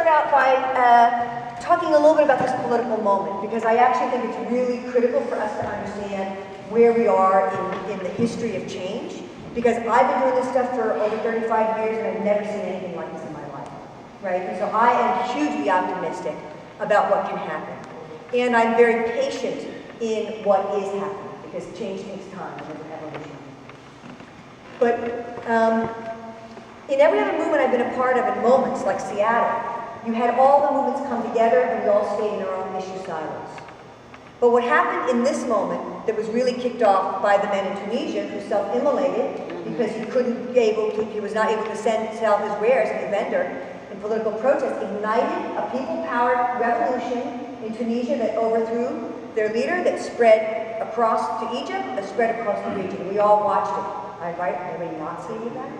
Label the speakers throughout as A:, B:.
A: start out by talking a little bit about this political moment, because I actually think it's really critical for us to understand where we are in the history of change, because I've been doing this stuff for over 35 years and I've never seen anything like this in my life, right? And so I am hugely optimistic about what can happen. And I'm very patient in what is happening, because change takes time and it's an evolution. But in every other movement I've been a part of, in moments like Seattle, you had all the movements come together and we all stayed in our own issue silos. But what happened in this moment that was really kicked off by the man in Tunisia who self-immolated because he was not able to sell his wares to the vendor in political protest, ignited a people-powered revolution in Tunisia that overthrew their leader, that spread across to Egypt, that spread across the region. We all watched it. I invite everybody not seeing that.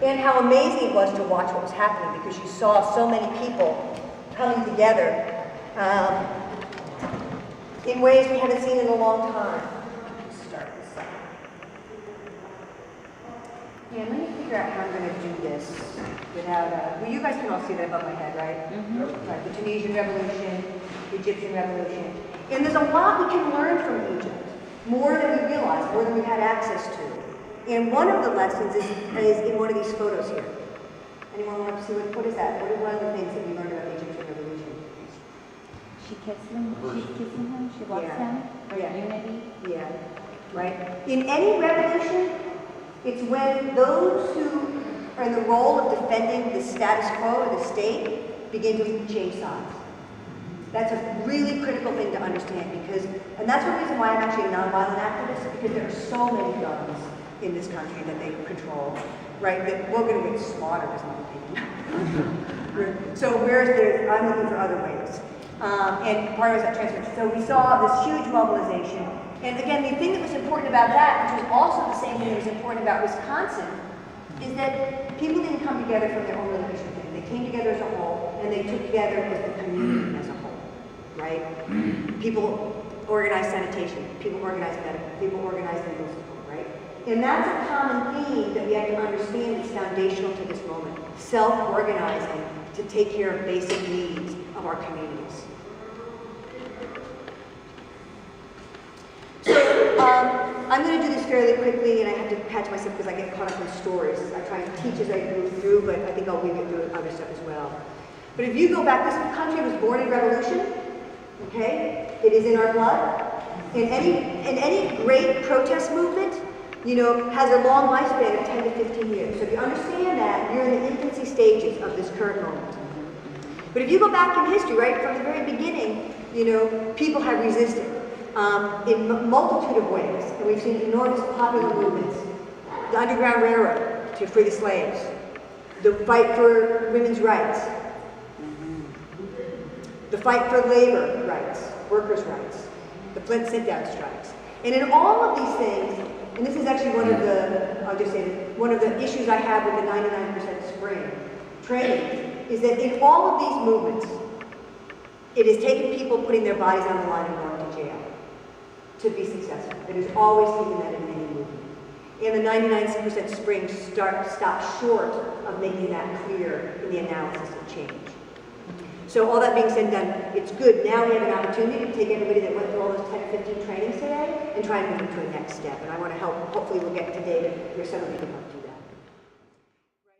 A: And how amazing it was to watch what was happening, because you saw so many people coming together in ways we haven't seen in a long time. Start this up. Yeah, let me figure out how I'm going to do this without, well, you guys can all see that above my head, right? Mm-hmm. Right, the Tunisian Revolution, the Egyptian Revolution. And there's a lot we can learn from Egypt, more than we realize, more than we've had access to. And one of the lessons is in one of these photos here. Anyone want to see what is that? What is one of the things that we learned about the Egyptian Revolution?
B: She kissed him, she's kissing him, she loves him, unity.
A: Yeah, right? In any revolution, it's when those who are in the role of defending the status quo or the state begin to change sides. That's a really critical thing to understand, and that's one reason why I'm actually a nonviolent activist, because there are so many guns in this country that they control, right? That we're going to get slaughtered, is my opinion. So I'm looking for other ways. And part of it was that transformation. So we saw this huge mobilization. And again, the thing that was important about that, which was also the same thing that was important about Wisconsin, is that people didn't come together from their own little issue thing. They came together as a whole, and they took together as the community as a whole, right? People organized sanitation, people organized medical, people organized legal support, right? And that's a common theme that we have to understand is foundational to this moment. Self-organizing to take care of basic needs of our communities. So I'm going to do this fairly quickly, and I have to catch myself because I get caught up in stories. I try and teach as I move through, but I think I'll weave it through other stuff as well. But if you go back, this country was born in revolution, okay? It is in our blood. In any great protest movement, has a long lifespan of 10 to 15 years. So if you understand that, you're in the infancy stages of this current moment. But if you go back in history, right, from the very beginning, people have resisted in a multitude of ways. And we've seen enormous popular movements. The Underground Railroad to free the slaves. The fight for women's rights. The fight for labor rights, workers' rights. The Flint sit-down strikes. And in all of these things, and this is actually one of the issues I have with the 99% spring training, is that in all of these movements, it has taken people putting their bodies on the line and going to jail to be successful. It has always taken that in any movement. And the 99% spring stopped short of making that clear in the analysis of change. So all that being said and done, it's good. Now we have an opportunity to take everybody that went through all those 10 or 15 trainings today and try and move them to the next step. And I want to help. Hopefully we'll get to David. There's some of you can help do that.